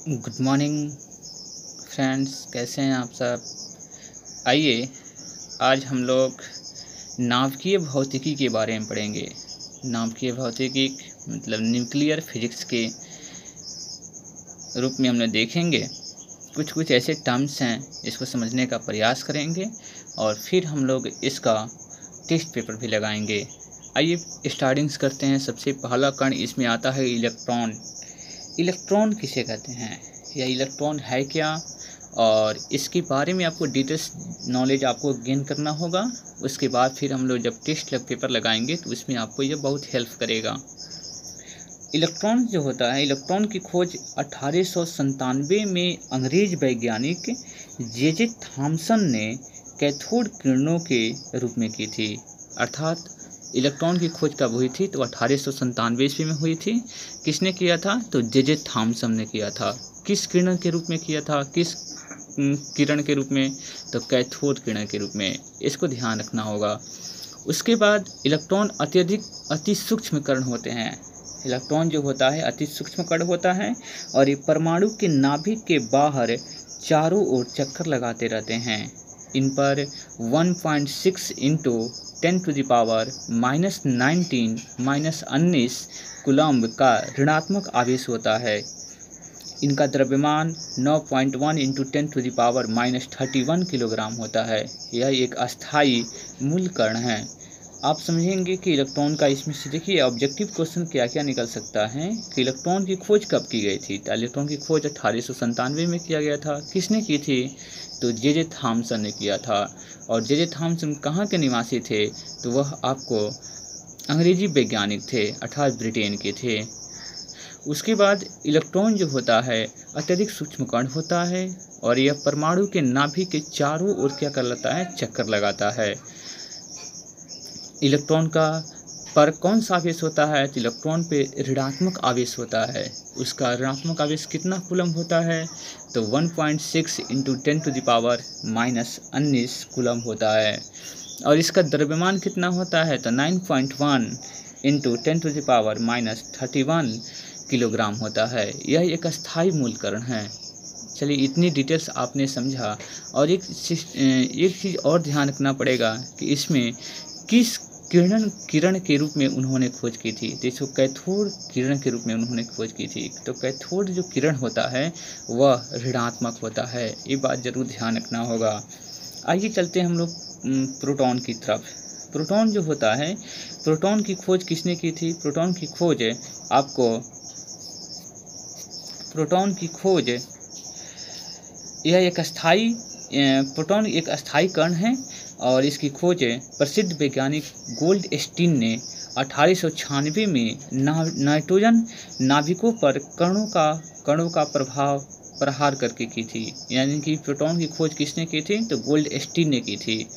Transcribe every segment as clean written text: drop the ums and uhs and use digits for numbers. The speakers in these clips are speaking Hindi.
गुड मॉर्निंग फ्रेंड्स, कैसे हैं आप सब। आइए आज हम लोग नाभिकीय भौतिकी के बारे में पढ़ेंगे। नाभिकीय भौतिकी मतलब न्यूक्लियर फिजिक्स के रूप में हम लोग देखेंगे। कुछ ऐसे टर्म्स हैं इसको समझने का प्रयास करेंगे और फिर हम लोग इसका टेस्ट पेपर भी लगाएंगे। आइए स्टार्टिंग्स करते हैं। सबसे पहला कण इसमें आता है इलेक्ट्रॉन। इलेक्ट्रॉन किसे कहते हैं, या इलेक्ट्रॉन है क्या, और इसके बारे में आपको डिटेल्स नॉलेज आपको गेन करना होगा। उसके बाद फिर हम लोग जब टेस्ट पेपर लगाएंगे तो उसमें आपको ये बहुत हेल्प करेगा। इलेक्ट्रॉन जो होता है, इलेक्ट्रॉन की खोज 1897 में अंग्रेज वैज्ञानिक जे थॉमसन ने कैथोड किरणों के रूप में की थी। अर्थात इलेक्ट्रॉन की खोज कब हुई थी, तो 1897 ईस्वी में हुई थी। किसने किया था, तो जे थॉमसन ने किया था। किस किरण के रूप में किया था, किस किरण के रूप में, तो कैथोड किरण के रूप में। इसको ध्यान रखना होगा। उसके बाद इलेक्ट्रॉन अति सूक्ष्म कण होते हैं। इलेक्ट्रॉन जो होता है अति सूक्ष्म कण होता है और ये परमाणु के नाभिक के बाहर चारों ओर चक्कर लगाते रहते हैं। इन पर 1.6 इंटू 10⁻⁻19 कूलम्ब का ऋणात्मक आवेश होता है। इनका द्रव्यमान 9.1 इंटू 10⁻31 किलोग्राम होता है। यह एक अस्थायी मूल कण है। आप समझेंगे कि इलेक्ट्रॉन का इसमें से देखिए ऑब्जेक्टिव क्वेश्चन क्या क्या निकल सकता है कि इलेक्ट्रॉन की खोज कब की गई थी। तो इलेक्ट्रॉन की खोज 1897 में किया गया था। किसने की थी, तो जे थॉमसन ने किया था। और जे थॉमसन कहाँ के निवासी थे, तो वह आपको अंग्रेजी वैज्ञानिक थे, अर्थात ब्रिटेन के थे। उसके बाद इलेक्ट्रॉन जो होता है अत्यधिक सूक्ष्म कण होता है और यह परमाणु के नाभिक के चारों ओर क्या कर लेता है, चक्कर लगाता है। इलेक्ट्रॉन का पर कौन सा आवेश होता है, तो इलेक्ट्रॉन पे ऋणात्मक आवेश होता है। उसका ऋणात्मक आवेश कितना कूलम होता है, तो 1.6 इंटू 10⁻⁻19 कूलम होता है। और इसका द्रव्यमान कितना होता है, तो 9.1 इंटू 10⁻31 किलोग्राम होता है। यह एक अस्थायी मूल कण है। चलिए इतनी डिटेल्स आपने समझा। और एक चीज़ और ध्यान रखना पड़ेगा कि इसमें किस किरण के रूप में उन्होंने खोज की थी। तो इसको कैथोड किरण के रूप में उन्होंने खोज की थी। तो कैथोड जो किरण होता है वह ऋणात्मक होता है। ये बात जरूर ध्यान रखना होगा। आइए चलते हैं हम लोग प्रोटॉन की तरफ। प्रोटॉन जो होता है, प्रोटॉन की खोज किसने की थी, प्रोटॉन की खोज यह एक अस्थायी प्रोटॉन एक अस्थायी कण है और इसकी खोज प्रसिद्ध वैज्ञानिक गोल्डस्टीन ने 1896 में नाइट्रोजन नाभिकों पर कणों का प्रहार करके की थी। यानी कि प्रोटॉन की खोज किसने की थी, तो गोल्डस्टीन ने की थी।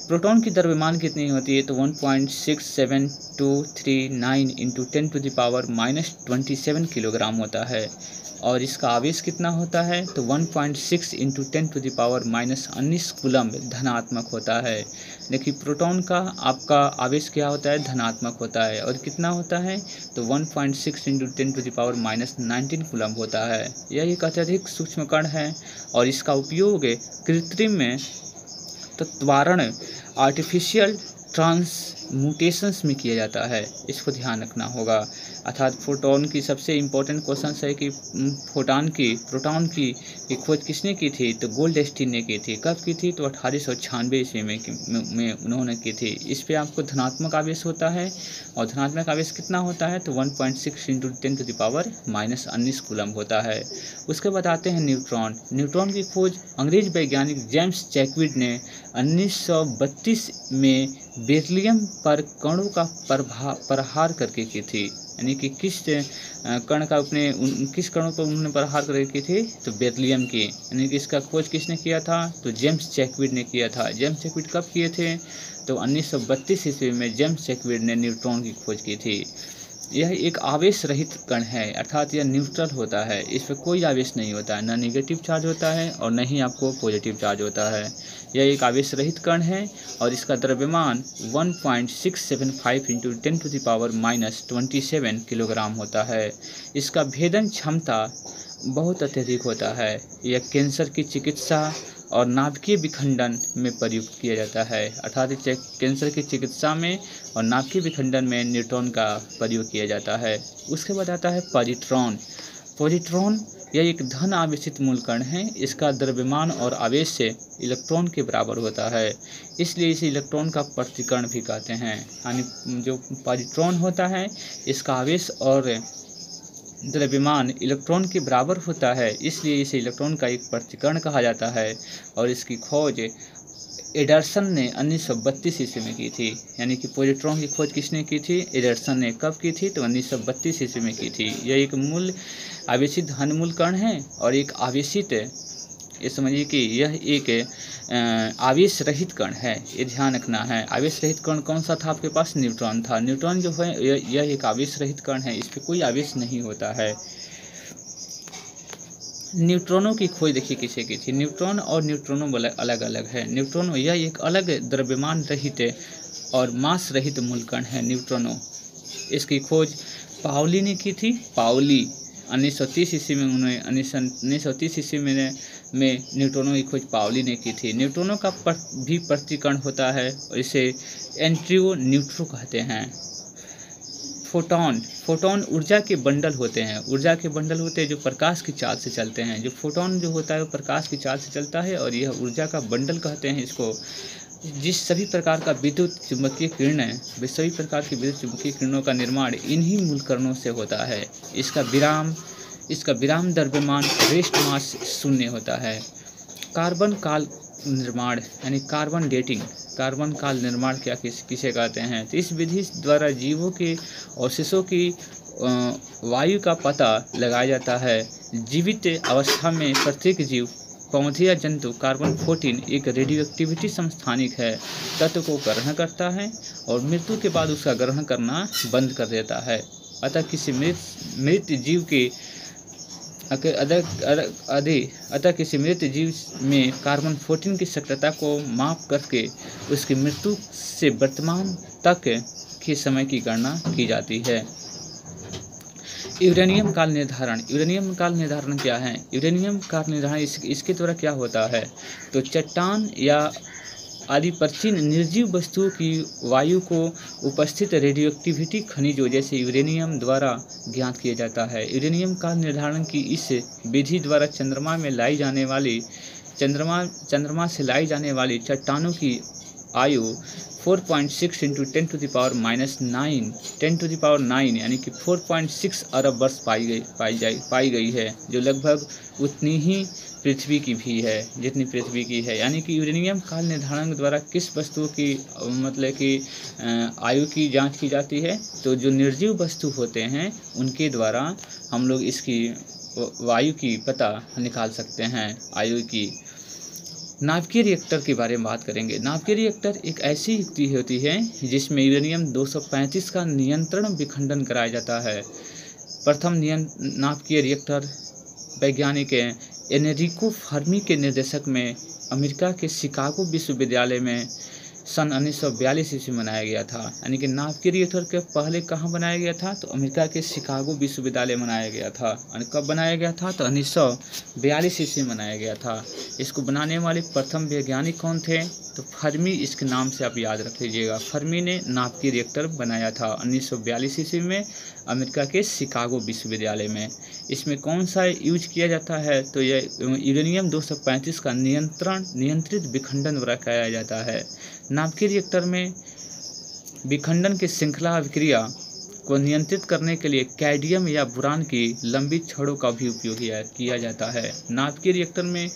प्रोटॉन की द्रव्यमान कितनी होती है, तो 1.67239 इंटू 10⁻⁻27 किलोग्राम होता है। और इसका आवेश कितना होता है, तो 1.6 इंटू 10⁻⁻19 कूलम धनात्मक होता है। देखिए प्रोटॉन का आपका आवेश क्या होता है, धनात्मक होता है। और कितना होता है, तो 1.6 इंटू 10⁻⁻19 कूलम होता है। यह एक अत्यधिक सूक्ष्म कण है और इसका उपयोग कृत्रिम तत्वारण आर्टिफिशियल ट्रांसम्यूटेशंस में किया जाता है। इसको ध्यान रखना होगा। अर्थात प्रोटॉन की सबसे इम्पोर्टेंट क्वेश्चन है कि प्रोटॉन की खोज किसने की थी, तो गोल्डस्टीन ने की थी। कब की थी, तो 1896 ईस्वी में उन्होंने की थी। इस पे आपको धनात्मक आवेश होता है और धनात्मक आवेश कितना होता है, तो 1.6 इंटू 10⁻⁻19 कूलम होता है। उसके बाद आते हैं न्यूट्रॉन। न्यूट्रॉन की खोज अंग्रेज वैज्ञानिक जेम्स चैकविड ने 1932 में बेरिलियम पर कणों का प्रहार करके की थी। यानी कि किस कणों पर उन्होंने प्रहार करके की थी, तो बेरिलियम की। यानी कि इसका खोज किसने किया था, तो जेम्स चैकविड ने किया था। जेम्स चैकविड कब किए थे, तो 1932 ईस्वी में जेम्स चैकविड ने न्यूट्रॉन की खोज की थी। यह एक आवेश रहित कण है, अर्थात यह न्यूट्रल होता है। इस पर कोई आवेश नहीं होता है, न नेगेटिव चार्ज होता है और न ही आपको पॉजिटिव चार्ज होता है। यह एक आवेश रहित कण है और इसका द्रव्यमान 1.675 इंटू 10⁻⁻27 किलोग्राम होता है। इसका भेदन क्षमता बहुत अत्यधिक होता है। यह कैंसर की चिकित्सा और नाभिकीय विखंडन में प्रयुक्त किया जाता है। अर्थात कैंसर की चिकित्सा में और नाभिकीय विखंडन में न्यूट्रॉन का प्रयोग किया जाता है। उसके बाद आता है पॉजिट्रॉन। पॉजिट्रॉन यह एक धन आवेशित मूलकण है। इसका द्रव्यमान और आवेश से इलेक्ट्रॉन के बराबर होता है, इसलिए इसे इलेक्ट्रॉन का प्रतिकर्ण भी कहते हैं। यानी जो पॉजिट्रॉन होता है इसका आवेश और द्रव्यमान इलेक्ट्रॉन के बराबर होता है, इसलिए इसे इलेक्ट्रॉन का एक प्रतिकर्ण कहा जाता है। और इसकी खोज एडरसन ने 1932 ईस्वी में की थी। यानी कि पॉजिट्रॉन की खोज किसने की थी? एडरसन ने। कब की थी? तो 1932 ईस्वी में की थी। यह एक मूल आवेशित धन मूलकण है और एक आवेशित, ये समझिए कि यह एक आवेश रहित कण है। ये ध्यान रखना है। आवेश रहित कण कौन सा था आपके पास? न्यूट्रॉन था। न्यूट्रॉन जो है यह एक आवेश रहित कण है, इस पर कोई आवेश नहीं होता है। न्यूट्रॉनों की खोज देखिए किसे की थी। न्यूट्रॉन और न्यूट्रॉनों अलग अलग है। न्यूट्रॉनों यह एक अलग द्रव्यमान रहित और मास रहित मूलकण है न्यूट्रॉनों। इसकी खोज पाउली ने की थी। पाउली 1930 ईस्वी में उन्होंने 1930 ईस्वी में न्यूट्रॉनों की खोज पाउली ने की थी। न्यूट्रॉनों का भी प्रतिकर्ण होता है और इसे एंट्रियो न्यूट्रो कहते हैं। फोटोन ऊर्जा के बंडल होते हैं। ऊर्जा के बंडल होते हैं जो प्रकाश की चाल से चलते हैं। जो फोटोन जो होता है वो प्रकाश की चाल से चलता है और यह ऊर्जा का बंडल कहते हैं इसको। जिस सभी प्रकार का विद्युत चुंबकीय किरणें, सभी प्रकार की विद्युत चुंबकीय किरणों का निर्माण इन्हीं मूलकणों से होता है। इसका विराम द्रव्यमान रेस्ट मास 0 होता है। कार्बन काल निर्माण यानी कार्बन डेटिंग, कार्बन काल निर्माण क्या किसे कहते हैं? तो इस विधि द्वारा जीवों के अवशेषों की वायु का पता लगाया जाता है। जीवित अवस्था में प्रत्येक जीव, पौधे या जंतु कार्बन 14 एक रेडियोएक्टिविटी समस्थानिक है, तत्व को ग्रहण करता है और मृत्यु के बाद उसका ग्रहण करना बंद कर देता है। अतः किसी मृत जीव में कार्बन 14 की सक्रियता को माप करके उसकी मृत्यु से वर्तमान तक के समय की गणना की जाती है। यूरेनियम काल निर्धारण। यूरेनियम काल निर्धारण क्या है? यूरेनियम काल निर्धारण इसके द्वारा क्या होता है? तो चट्टान या आदि प्राचीन निर्जीव वस्तुओं की वायु को उपस्थित रेडियोएक्टिविटी खनिजों जैसे यूरेनियम द्वारा ज्ञात किया जाता है। यूरेनियम काल निर्धारण की इस विधि द्वारा चंद्रमा से लाई जाने वाली चट्टानों की आयु 4.6 × 10⁻9 यानी कि 4.6 अरब वर्ष पाई गई है, जो लगभग उतनी ही पृथ्वी की भी है जितनी पृथ्वी की है। यानी कि यूरेनियम काल निर्धारण द्वारा किस वस्तुओं की मतलब कि आयु की जांच की जाती है? तो जो निर्जीव वस्तु होते हैं उनके द्वारा हम लोग इसकी वायु की पता निकाल सकते हैं, आयु की। नाभिकीय रिएक्टर के बारे में बात करेंगे। नाभिकीय रिएक्टर एक ऐसी युक्ति होती है जिसमें यूरेनियम 235 का नियंत्रण विखंडन कराया जाता है। प्रथम नाभिकीय रिएक्टर वैज्ञानिक एनरिको फर्मी के निर्देशक में अमेरिका के शिकागो विश्वविद्यालय में सन 1942 ईस्वी में बनाया गया था। यानी कि नाभिकीय रिएक्टर के पहले कहाँ बनाया गया था? तो अमेरिका के शिकागो विश्वविद्यालय में बनाया गया था। और कब बनाया गया था? तो 1942 ईस्वी में बनाया गया था। इसको बनाने वाले प्रथम वैज्ञानिक कौन थे? तो फर्मी, इसके नाम से आप याद रख लीजिएगा। फर्मी ने नाभिकीय रिएक्टर बनाया था 1942 ईस्वी में अमेरिका के शिकागो विश्वविद्यालय में। इसमें कौन सा यूज किया जाता है? तो यह यूरेनियम 235 का नियंत्रित विखंडन द्वारा किया जाता है। नाभिकीय रिएक्टर में विखंडन की श्रृंखला अभिक्रिया को नियंत्रित करने के लिए कैडमियम या बोरान की लंबी छड़ों का भी उपयोग किया जाता है। नाभिकीय रिएक्टर में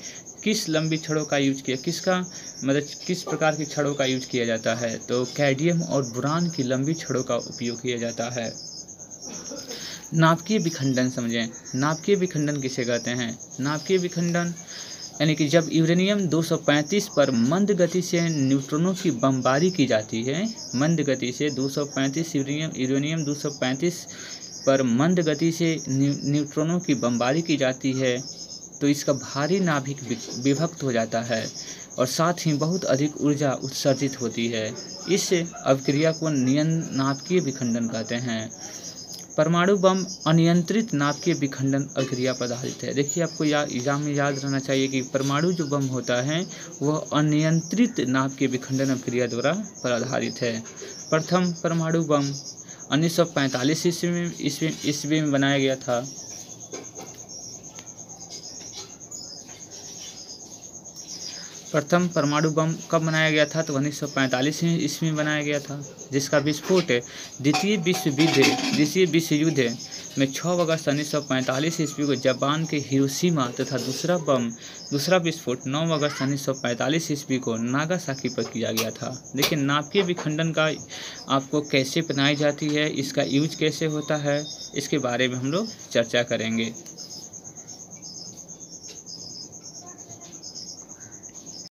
किस लंबी छड़ों का यूज किया, किस प्रकार की छड़ों का यूज किया जाता है? तो कैडमियम और बोरान की लंबी छड़ों का उपयोग किया जाता है। नाभिकीय विखंडन समझें। नाभिकीय विखंडन किसे कहते हैं? नाभिकीय विखंडन यानी कि जब यूरेनियम 235 पर मंद गति से न्यूट्रॉनों की बमबारी की जाती है, मंद गति से 235 यूरेनियम 235 पर मंद गति से न्यूट्रॉनों की बमबारी की जाती है, तो इसका भारी नाभिक विभक्त हो जाता है और साथ ही बहुत अधिक ऊर्जा उत्सर्जित होती है। इस अभिक्रिया को नाभिकीय विखंडन कहते हैं। परमाणु बम अनियंत्रित नाभिकीय विखंडन अभिक्रिया पर आधारित है। देखिए आपको एग्जाम में याद रहना चाहिए कि परमाणु जो बम होता है वह अनियंत्रित नाभिकीय विखंडन अभिक्रिया द्वारा पर आधारित है। प्रथम परमाणु बम 1945 ईस्वी में बनाया गया था। प्रथम परमाणु बम कब बनाया गया था? तो 1945 ईस्वी में बनाया गया था, जिसका विस्फोट द्वितीय विश्व युद्ध में 6 अगस्त 1945 ईस्वी को जापान के हिरोशिमा तथा दूसरा विस्फोट 9 अगस्त 1945 ईस्वी को नागासाकी पर किया गया था। देखिए नाभिकीय विखंडन का आपको कैसे बनाई जाती है, इसका यूज कैसे होता है, इसके बारे में हम लोग चर्चा करेंगे।